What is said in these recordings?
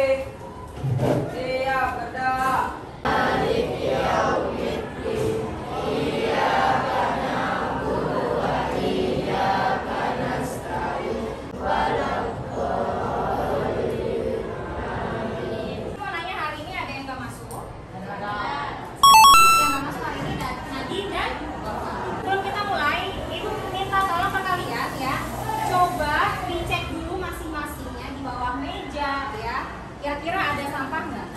Iya, betul. Mau nanya hari ini ada yang nggak masuk? Yang nggak masuk hari ini Nadine dan sebelum kita mulai, Ibu minta tolong ke kalian ya, coba dicek dulu masing-masingnya di bawah meja ya. Kira-kira ada sampah nggak?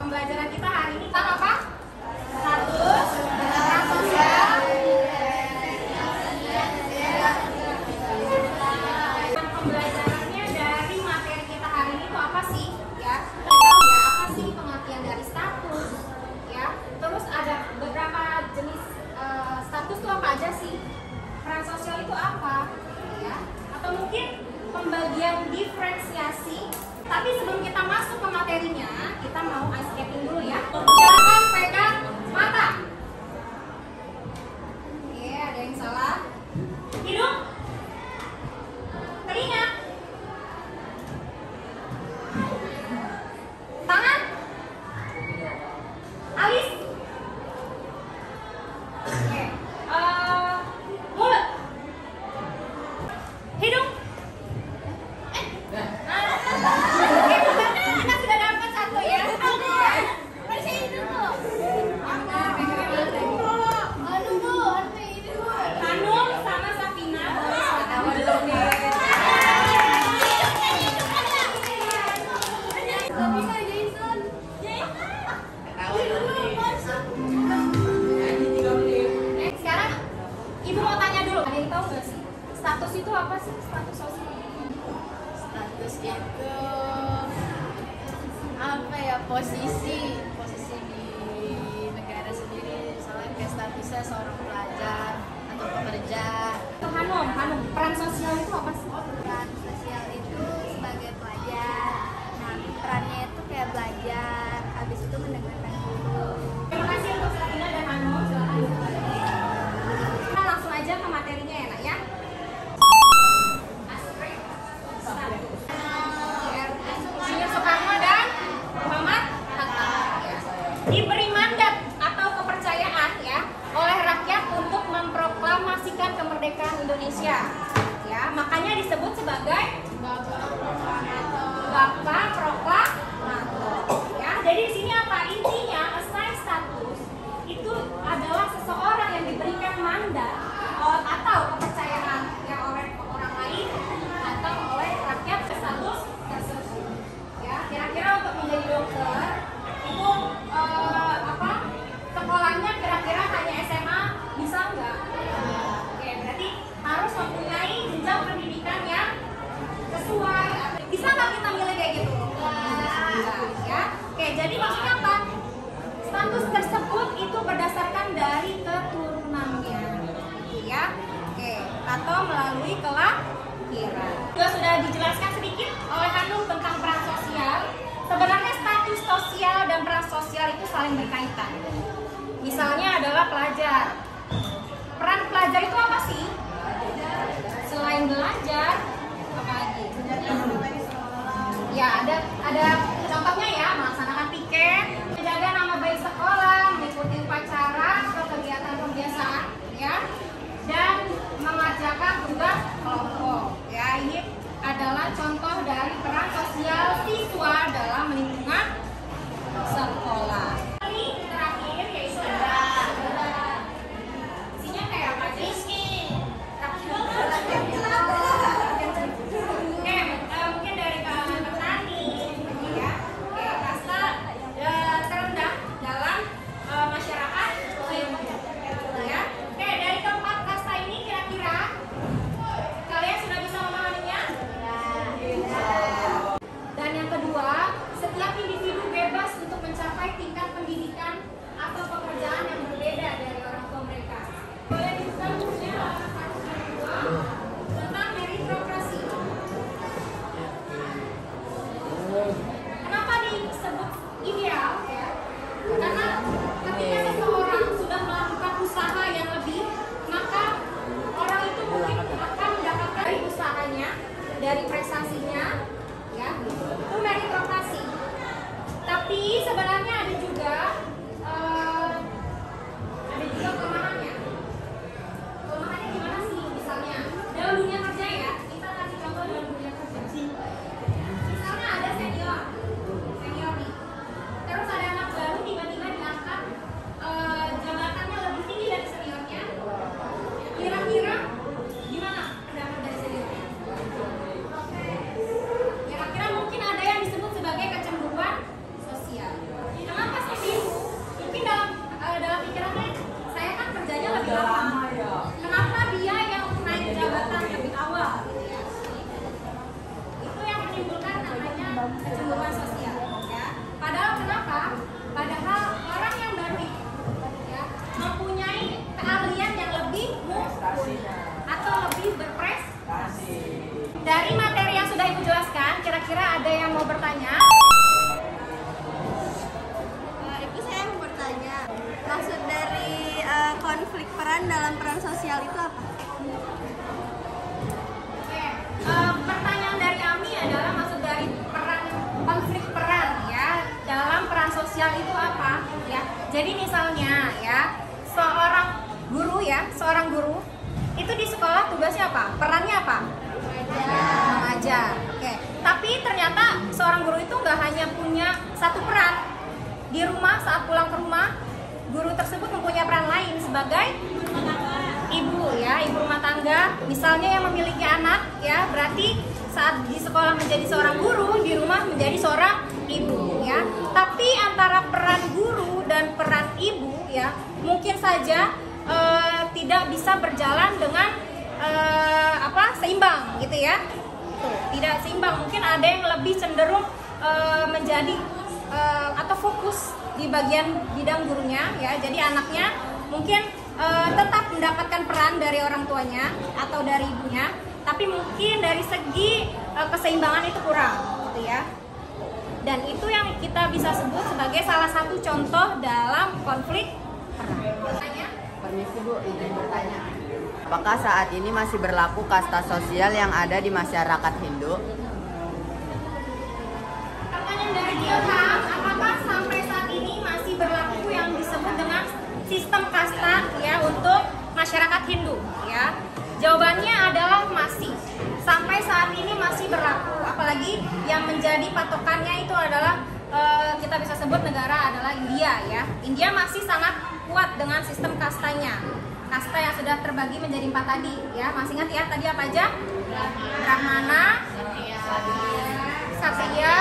Pembelajaran kita hari ini tentang apa? Status, peran sosial. Pembelajarannya dari materi kita hari ini itu apa sih? Ya, kita tahu ya apa sih pengertian dari status? Ya, terus ada beberapa jenis status itu apa aja sih? Peran sosial itu apa? Ya, atau mungkin pembagian diferensiasi. Tapi sebelum kita masuk ke materinya, kita mau ice skating dulu ya. Silakan pegang mata. Oke, ada yang salah. Hidung, telinga, tangan, alis. Oke, mulut, hidung. Anda sudah dapat satu ya. Bersih dulu. Hanum sama Safina boleh dulu nih. Sekarang Ibu mau tanya dulu. Ada yang tahu nggak sih status itu apa sih? Status sosial. Status itu apa ya, posisi di negara sendiri, misalnya kayak statusnya seorang pelajar atau pekerja. Hanum, peran sosial itu apa sih? Peran sosial itu sebagai pelajar. Nah, perannya itu kayak belajar, habis itu mendengarkan guru. Terima kasih untuk Safina dan Hanum. Kita langsung aja ke materinya ya, Nak ya. Insinyur Soekarno dan Muhammad Hatta diberi mandat atau kepercayaan ya oleh rakyat untuk memproklamasikan kemerdekaan Indonesia. Ya, makanya disebut sebagai Bapak Proklamator. Ya, jadi di sini apa intinya? Assign status itu adalah seseorang yang diberikan mandat atau kepercayaan ya oleh orang lain atau oleh rakyat ke status tersebut. Ya, kira-kira untuk menjadi dokter itu apa? Sekolahnya kira-kira hanya SMA bisa nggak? Oke, berarti harus mempunyai jenjang pendidikan yang sesuai. Bisa nggak kita milih kayak gitu? Ya. Oke, jadi maksudnya apa? Status tersebut itu berdasarkan dari keturunannya, ya. Oke, atau melalui kelahiran. Sudah dijelaskan sedikit oleh Hanum tentang peran sosial. Sebenarnya status sosial dan peran sosial itu saling berkaitan. Misalnya adalah pelajar. Peran pelajar itu apa sih? Selain belajar, apa lagi? Ya, ada contohnya ya, melaksanakan piket, menjaga nama baik sekolah, mengikuti upacara atau kegiatan pembiasaan, ya, dan mengerjakan tugas kelompok. Ya, ini adalah contoh dari peran sosial siswa dalam lingkungan sekolah. Ini terakhir yaitu isinya kayak apa sih? Mungkin dari kalangan petani, ya, kasta terendah dalam masyarakat, ya. Dari keempat kasta ini kira-kira kalian sudah bisa memahaminya? dari prestasinya, ya, itu meritokrasi. Tapi sebenarnya ada juga kelemahannya. Kelemahannya gimana sih? Misalnya dalam dunia kerja ya, kita kasih contoh dalam dunia kerja. Misalnya ada senior nih, terus ada anak baru tiba-tiba diangkat jabatannya lebih tinggi dari seniornya. Kira-kira gimana pendapat dari seniornya? Kira-kira mungkin ada yang disebut sebagai kecemburuan sosial. Kenapa seperti itu? Mungkin dalam pikirannya saya kan kerjanya lebih lama. Kenapa dia yang naik jabatan lebih awal? Gitu ya. Itu yang menimbulkan namanya kecemburuan sosial. Ya. Padahal kenapa? Padahal orang yang baru itu ya, mempunyai keahlian yang lebih mumpuni atau lebih berprestasi. Dari materi yang sudah Ibu jelaskan, kira-kira ada yang mau bertanya? Ibu, saya mau bertanya, maksud dari konflik peran dalam peran sosial itu apa? Oke, pertanyaan dari Ami adalah maksud dari konflik peran ya dalam peran sosial itu apa? Ya, jadi misalnya ya seorang guru itu di sekolah tugasnya apa? Perannya apa? Mengajar. Oke. Tapi ternyata seorang guru itu nggak hanya punya satu peran. Di rumah saat pulang ke rumah, guru tersebut mempunyai peran lain sebagai ibu ya, ibu rumah tangga. Misalnya yang memiliki anak ya, berarti saat di sekolah menjadi seorang guru, di rumah menjadi seorang ibu ya. Tapi antara peran guru dan peran ibu ya, mungkin saja tidak bisa berjalan dengan seimbang gitu ya. Tidak seimbang, mungkin ada yang lebih cenderung menjadi atau fokus di bagian bidang gurunya ya. Jadi anaknya mungkin tetap mendapatkan peran dari orang tuanya atau dari ibunya, tapi mungkin dari segi keseimbangan itu kurang gitu ya. Dan itu yang kita bisa sebut sebagai salah satu contoh dalam konflik peran. Permisi Bu, izin bertanya. Apakah saat ini masih berlaku kasta sosial yang ada di masyarakat Hindu? Pertanyaan dari Ilham, apakah sampai saat ini masih berlaku yang disebut dengan sistem kasta ya untuk masyarakat Hindu ya? Jawabannya adalah masih. Sampai saat ini masih berlaku, apalagi yang menjadi patokannya itu adalah kita bisa sebut negara adalah India ya. India masih sangat kuat dengan sistem kastanya. Kasta yang sudah terbagi menjadi 4 tadi ya. Masih ingat ya tadi apa aja? Brahmana, Kshatriya,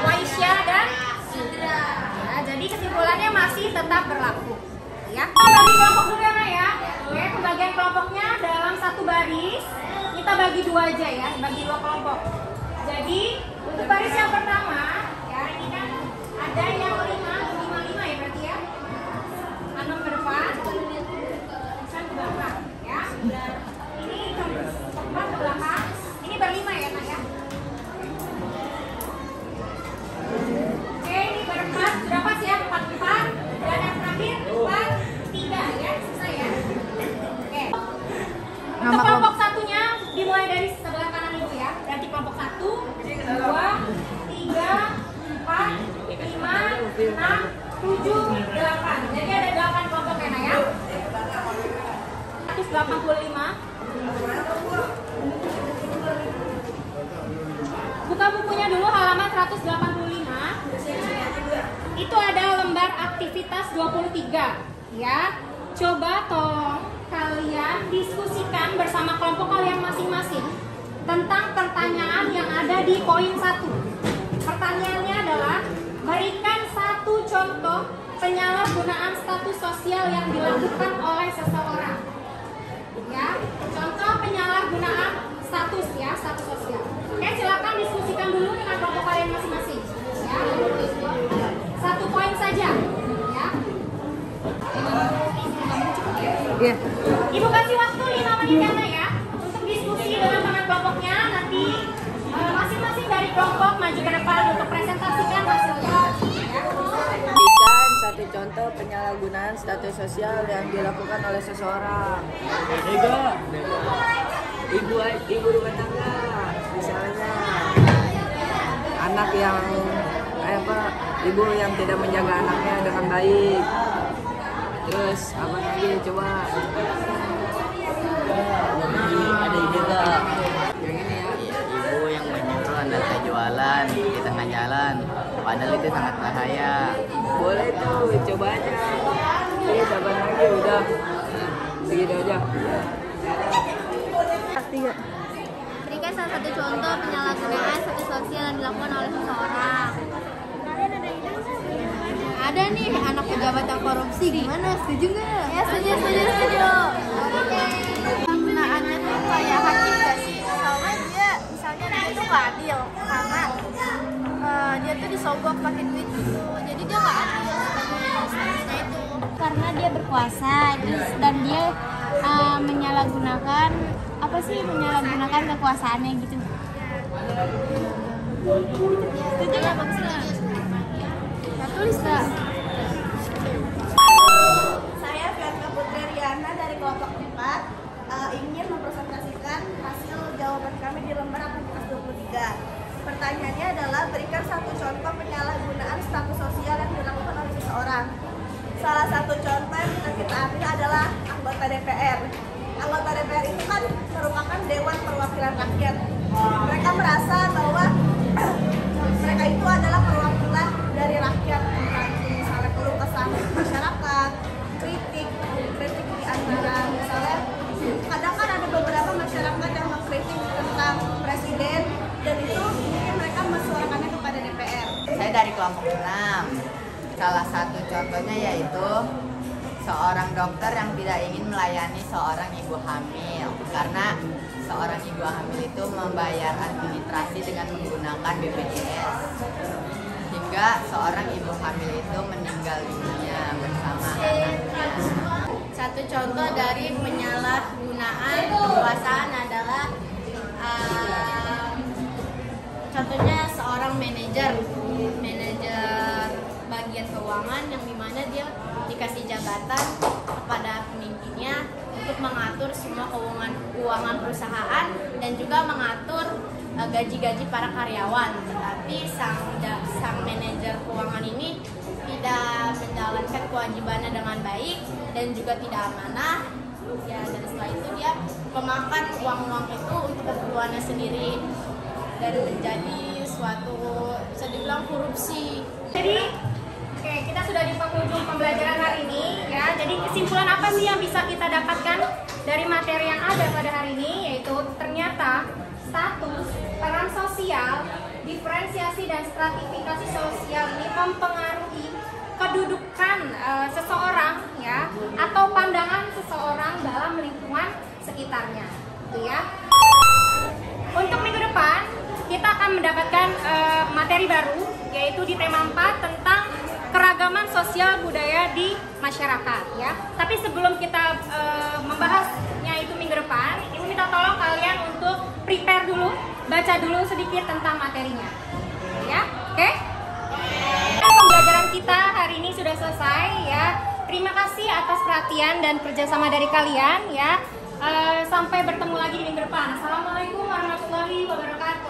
Waisya dan Sudra. Ya, jadi kesimpulannya masih tetap berlaku ya. Kita bagi kelompok dulu ya. Oke, pembagian kelompoknya dalam satu baris kita bagi 2 aja ya, bagi 2 kelompok. Jadi untuk baris yang pertama ya, ini kan ada yang 5 ya berarti ya. 6 ke depan, 9 ke belakang ya. Ini keempat ke belakang, ini berlima ya Nak ya. Oke, ini berempat, berapa sih ya? 4 dan yang terakhir 3 ya, selesai ya. Oke. Untuk kelompok satunya dimulai dari sebelah kanan Ibu ya. Berarti kelompok 1, 2, 3, 4, 5, 6, 7, 8. Jadi ada 8 kelompok ya, Nak ya. 185. Buka bukunya dulu halaman 185. Itu ada lembar aktivitas 23 ya. Coba tolong kalian diskusikan bersama kelompok kalian masing-masing tentang pertanyaan yang ada di poin 1. Pertanyaannya adalah berikan satu contoh penyalahgunaan status sosial yang dilakukan oleh seseorang. Ya, contoh penyalahgunaan status ya, status sosial. Oke, silakan diskusikan dulu dengan kelompok kalian masing-masing. Ya, 1 poin saja. Ya. Iya. Ibu kasih waktu 5 menit karena ya untuk diskusi dengan teman kelompoknya. Nanti masing-masing dari kelompok maju ke depan untuk presentasikan hasilnya. Ya. Berikan satu contoh penyalahgunaan status sosial yang dilakukan oleh seseorang. Ibu rumah tangga. yang ibu yang tidak menjaga anaknya dengan baik. Terus apa lagi coba? Ada ide nggak? Yang ini ya. Ibu yang menyuruh anaknya jualan di tengah jalan, padahal itu sangat bahaya. Boleh tuh, coba aja. Ini coba lagi udah. Segitu aja. Berikan salah satu contoh penyalahgunaan status sosial yang dilakukan oleh seseorang. Ada nih anak pejabat yang korupsi, gimana? Setuju nggak? Ya setuju. Penggunaannya tuh kayak hakim gak sih? Misalnya dia tuh nggak adil karena dia tuh disogok pakai duit gitu. Jadi dia nggak adil statusnya itu. Karena dia berkuasa dan dia menyalahgunakan kekuasaannya gitu. Setuju nggak maksudnya? Tulis nggak? Saya Fianka Putri Riana dari kelompok 4 ingin mempresentasikan hasil jawaban kami di lembar aktivitas 23. Pertanyaannya adalah berikan satu contoh penyalahgunaan status sosial yang dilakukan oleh seseorang. Salah satu contoh yang kita ambil adalah anggota DPR. Anggota DPR itu kan merupakan Dewan Perwakilan Rakyat. Mereka merasa bahwa mereka itu adalah perwakilan dari rakyat, misalnya keluh kesah masyarakat, kritik di antara misalnya kadang kan ada beberapa masyarakat yang mengkritik tentang presiden dan itu mungkin mereka mensuarakannya kepada DPR. Saya dari kelompok 6. Salah satu contohnya yaitu seorang dokter yang tidak ingin melayani seorang ibu hamil karena seorang ibu hamil itu membayar administrasi dengan menggunakan BPJS hingga seorang ibu hamil itu meninggal dunia bersama anaknya. Satu contoh dari penyalahgunaan kekuasaan adalah contohnya seorang manajer bagian keuangan yang dimana dia dikasih jabatan kepada pemimpinnya untuk mengatur semua keuangan perusahaan dan juga mengatur gaji-gaji para karyawan. Tetapi sang manajer keuangan ini tidak menjalankan kewajibannya dengan baik dan juga tidak amanah. Ya, dan setelah itu dia memakan uang-uang itu untuk keperluannya sendiri dan menjadi suatu bisa dibilang korupsi. Jadi kita sudah di penghujung pembelajaran hari ini ya. Jadi kesimpulan apa sih yang bisa kita dapatkan dari materi yang ada pada hari ini, yaitu ternyata status, peran sosial, diferensiasi dan stratifikasi sosial ini mempengaruhi kedudukan seseorang ya atau pandangan seseorang dalam lingkungan sekitarnya, gitu ya. Untuk minggu depan kita akan mendapatkan materi baru, yaitu di tema 4 tentang keragaman sosial budaya di masyarakat ya. Tapi sebelum kita membahasnya itu minggu depan, Ibu minta tolong kalian untuk prepare dulu, baca dulu sedikit tentang materinya. Ya, oke? Pembelajaran kita hari ini sudah selesai ya. Terima kasih atas perhatian dan kerjasama dari kalian ya. Sampai bertemu lagi di minggu depan. Assalamualaikum warahmatullahi wabarakatuh.